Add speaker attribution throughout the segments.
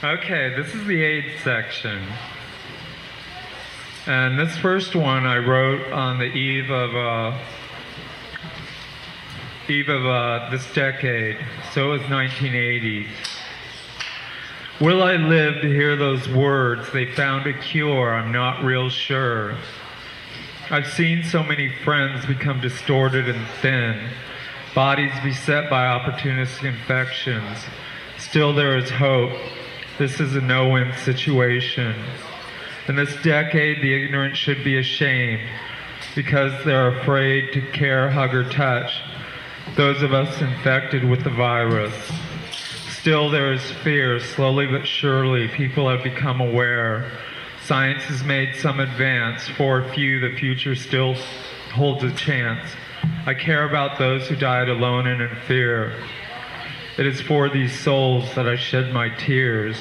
Speaker 1: Okay, this is the AIDS section. And this first one I wrote on the eve of this decade, so it was 1980. Will I live to hear those words? They found a cure, I'm not real sure. I've seen so many friends become distorted and thin, bodies beset by opportunistic infections. Still there is hope. This is a no-win situation. In this decade, the ignorant should be ashamed because they're afraid to care, hug, or touch those of us infected with the virus. Still there is fear. Slowly but surely, people have become aware. Science has made some advance. For a few, the future still holds a chance. I care about those who died alone and in fear. It is for these souls that I shed my tears.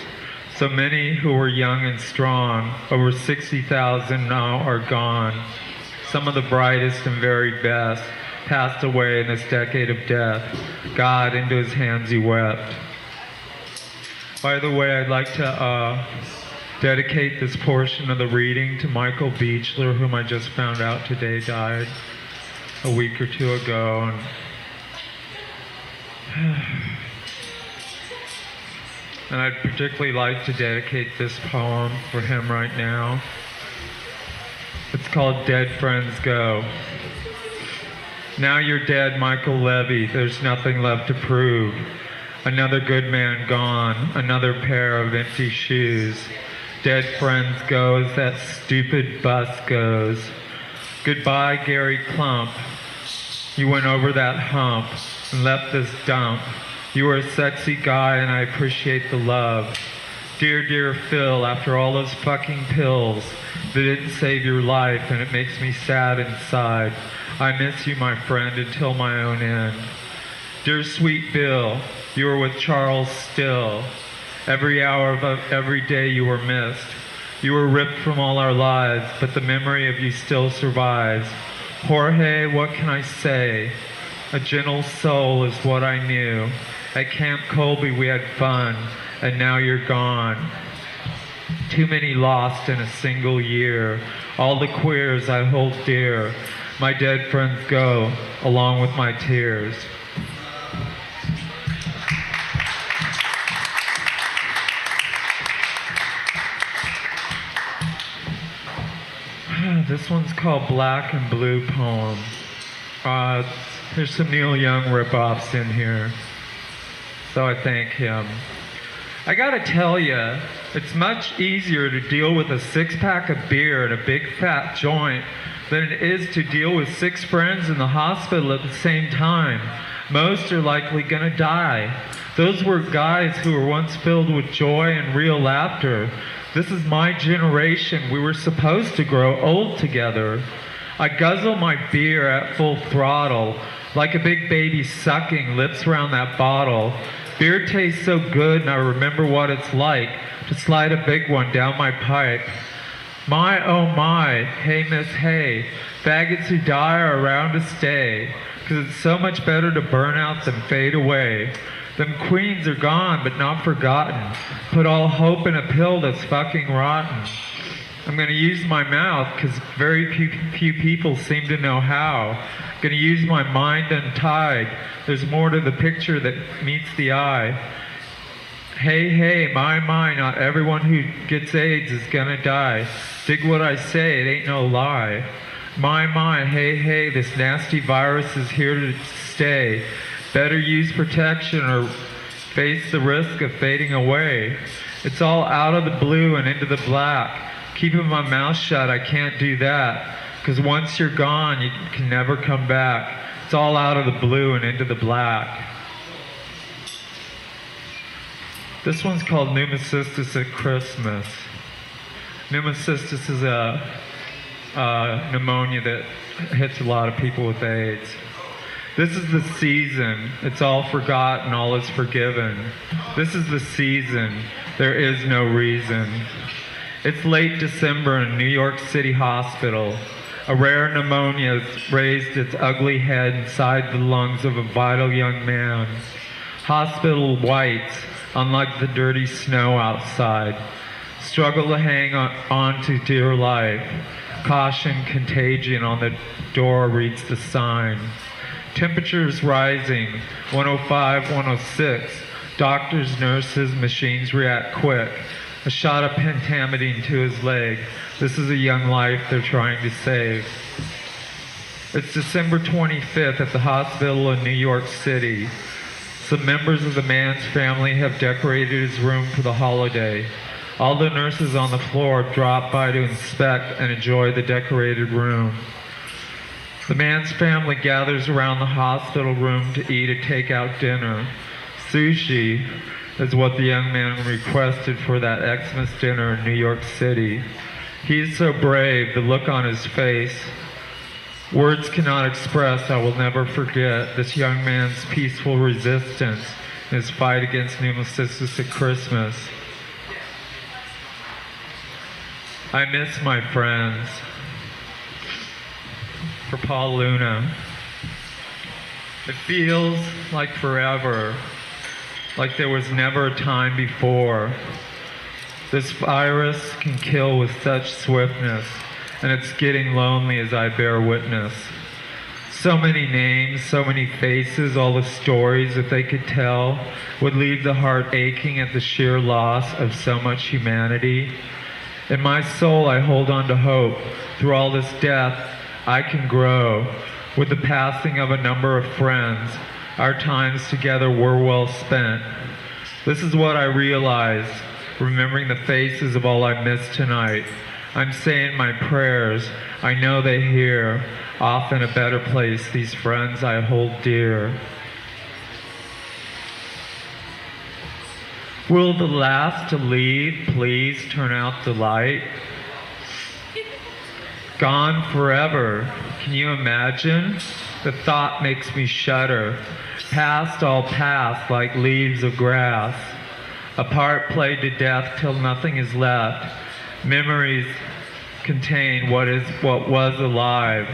Speaker 1: So many who were young and strong, over 60,000 now are gone. Some of the brightest and very best passed away in this decade of death. God, into his hands he wept. By the way, I'd like to dedicate this portion of the reading to Michael Beechler, whom I just found out today died a week or two ago. And I'd particularly like to dedicate this poem for him right now. It's called Dead Friends Go. Now you're dead, Michael Levy. There's nothing left to prove. Another good man gone, another pair of empty shoes. Dead friends go as that stupid bus goes. Goodbye, Gary Clump. You went over that hump and left this dump. You were a sexy guy and I appreciate the love. Dear, dear Phil, after all those fucking pills, they didn't save your life and it makes me sad inside. I miss you, my friend, until my own end. Dear sweet Bill, you were with Charles still. Every hour of every day you were missed. You were ripped from all our lives, but the memory of you still survives. Jorge, what can I say? A gentle soul is what I knew. At Camp Colby we had fun, and now you're gone. Too many lost in a single year. All the queers I hold dear. My dead friends go, along with my tears. This one's called Black and Blue Poem. There's some Neil Young ripoffs in here, so I thank him. I gotta tell you, it's much easier to deal with a six-pack of beer and a big fat joint than it is to deal with 6 friends in the hospital at the same time. Most are likely gonna die. Those were guys who were once filled with joy and real laughter. This is my generation. We were supposed to grow old together. I guzzle my beer at full throttle, like a big baby sucking lips around that bottle. Beer tastes so good and I remember what it's like to slide a big one down my pipe. My, oh my, hey miss, hey, faggots who die are around to stay, 'cause it's so much better to burn out than fade away. Them queens are gone but not forgotten. Put all hope in a pill that's fucking rotten. I'm gonna use my mouth 'cause very few people seem to know how. I'm gonna use my mind untied. There's more to the picture that meets the eye. Hey, hey, my, not everyone who gets AIDS is gonna die. Dig what I say, it ain't no lie. My, hey, hey, this nasty virus is here to stay. Better use protection or face the risk of fading away. It's all out of the blue and into the black. Keeping my mouth shut, I can't do that. 'Cause once you're gone, you can never come back. It's all out of the blue and into the black. This one's called Pneumocystis at Christmas. Pneumocystis is a pneumonia that hits a lot of people with AIDS. This is the season. It's all forgotten, all is forgiven. This is the season. There is no reason. It's late December in New York City Hospital. A rare pneumonia has raised its ugly head inside the lungs of a vital young man. Hospital whites, unlike the dirty snow outside. Struggle to hang on to dear life. Caution, contagion on the door reads the sign. Temperatures rising, 105, 106. Doctors, nurses, machines react quick. A shot of pentamidine to his leg. This is a young life they're trying to save. It's December 25th at the hospital in New York City. Some members of the man's family have decorated his room for the holiday. All the nurses on the floor drop by to inspect and enjoy the decorated room. The man's family gathers around the hospital room to eat a takeout dinner. Sushi is what the young man requested for that Xmas dinner in New York City. He's so brave, the look on his face. Words cannot express, I will never forget, this young man's peaceful resistance in his fight against pneumocystis at Christmas. I miss my friends. For Paul Luna. It feels like forever, like there was never a time before. This virus can kill with such swiftness, and it's getting lonely as I bear witness. So many names, so many faces, all the stories that they could tell would leave the heart aching at the sheer loss of so much humanity. In my soul, I hold on to hope. Through all this death, I can grow. With the passing of a number of friends, our times together were well spent. This is what I realize, remembering the faces of all I missed tonight. I'm saying my prayers. I know they hear. Off in a better place, these friends I hold dear. Will the last to leave please turn out the light? Gone forever. Can you imagine? The thought makes me shudder. Past all past like leaves of grass. A part played to death till nothing is left. Memories contain what was alive.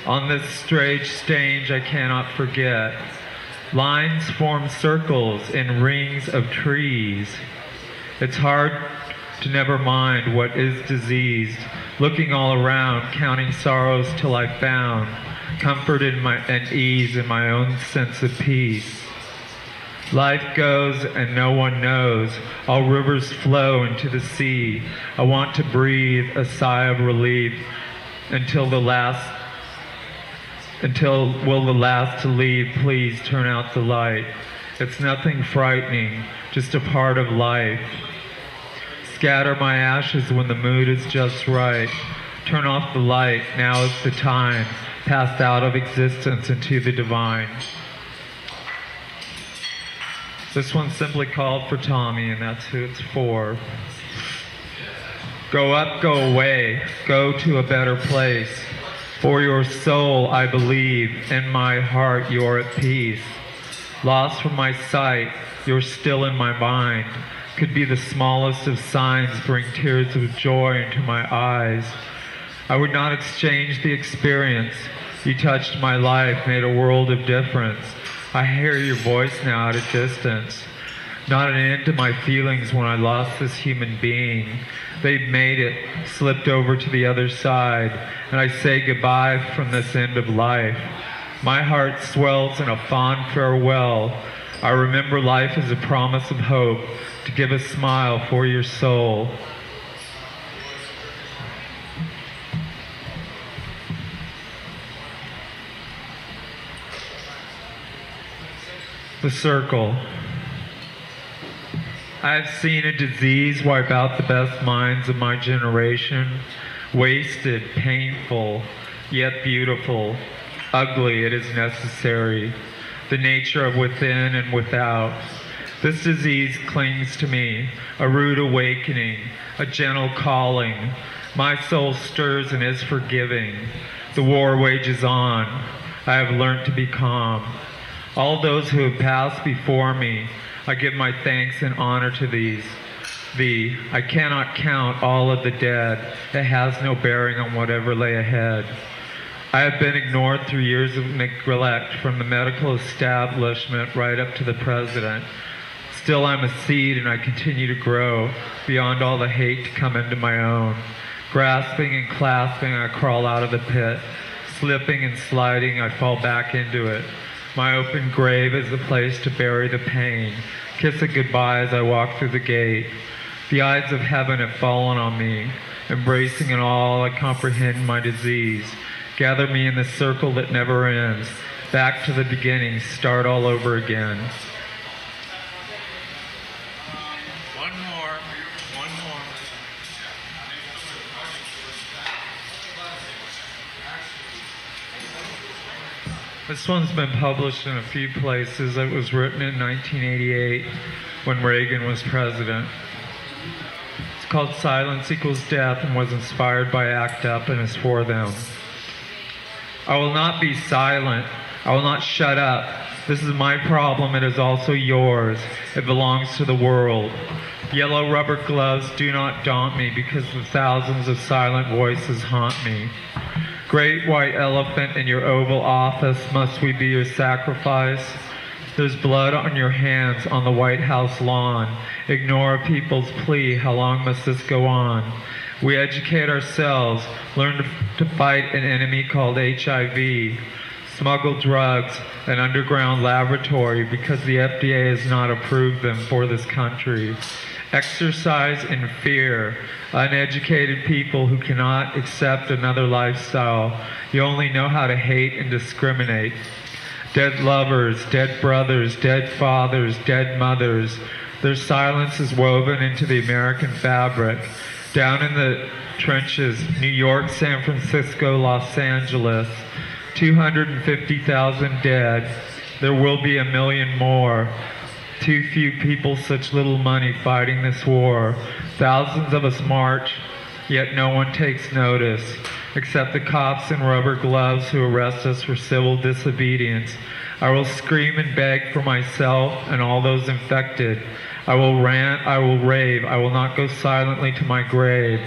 Speaker 1: On this strange stage I cannot forget. Lines form circles in rings of trees. It's hard to never mind what is diseased. Looking all around, counting sorrows till I found comfort and ease in my own sense of peace. Life goes and no one knows. All rivers flow into the sea. I want to breathe a sigh of relief until will the last to leave please turn out the light. It's nothing frightening, just a part of life. Scatter my ashes when the mood is just right. Turn off the light, now is the time. Pass out of existence into the divine. This one's simply called for Tommy, and that's who it's for. Go up, go away, go to a better place. For your soul, I believe, in my heart you're at peace. Lost from my sight, you're still in my mind. Could be the smallest of signs, bring tears of joy into my eyes. I would not exchange the experience. You touched my life, made a world of difference. I hear your voice now at a distance. Not an end to my feelings when I lost this human being. They've made it, slipped over to the other side, and I say goodbye from this end of life. My heart swells in a fond farewell. I remember life as a promise of hope, to give a smile for your soul. The circle. I have seen a disease wipe out the best minds of my generation. Wasted, painful, yet beautiful. Ugly, it is necessary. The nature of within and without. This disease clings to me, a rude awakening, a gentle calling. My soul stirs and is forgiving. The war wages on. I have learnt to be calm. All those who have passed before me, I give my thanks and honor to thee. I cannot count all of the dead. It has no bearing on whatever lay ahead. I have been ignored through years of neglect from the medical establishment right up to the president. Still I'm a seed and I continue to grow beyond all the hate to come into my own. Grasping and clasping, I crawl out of the pit. Slipping and sliding, I fall back into it. My open grave is the place to bury the pain. Kiss it goodbye as I walk through the gate. The eyes of heaven have fallen on me. Embracing it all, I comprehend my disease. Gather me in the circle that never ends. Back to the beginning, start all over again. One more. This one's been published in a few places. It was written in 1988 when Reagan was president. It's called Silence Equals Death and was inspired by ACT UP and is for them. I will not be silent. I will not shut up. This is my problem. It is also yours. It belongs to the world. Yellow rubber gloves do not daunt me because the thousands of silent voices haunt me. Great white elephant in your Oval Office, must we be your sacrifice? There's blood on your hands on the White House lawn. Ignore people's plea, how long must this go on? We educate ourselves, learn to fight an enemy called HIV, smuggle drugs, an underground laboratory because the FDA has not approved them for this country. Exercise in fear, uneducated people who cannot accept another lifestyle. You only know how to hate and discriminate. Dead lovers, dead brothers, dead fathers, dead mothers. Their silence is woven into the American fabric. Down in the trenches, New York, San Francisco, Los Angeles, 250,000 dead. There will be 1 million more. Too few people, such little money fighting this war. Thousands of us march, yet no one takes notice, except the cops in rubber gloves who arrest us for civil disobedience. I will scream and beg for myself and all those infected. I will rant, I will rave, I will not go silently to my grave.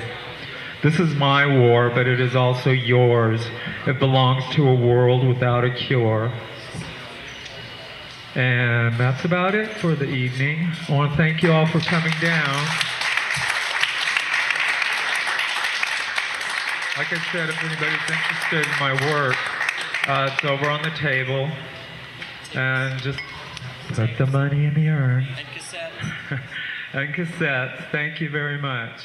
Speaker 1: This is my war, but it is also yours. It belongs to a world without a cure. And that's about it for the evening. I want to thank you all for coming down. Like I said, if anybody's interested in my work, it's over on the table. And just put the money in the urn.
Speaker 2: And cassettes.
Speaker 1: And cassettes. Thank you very much.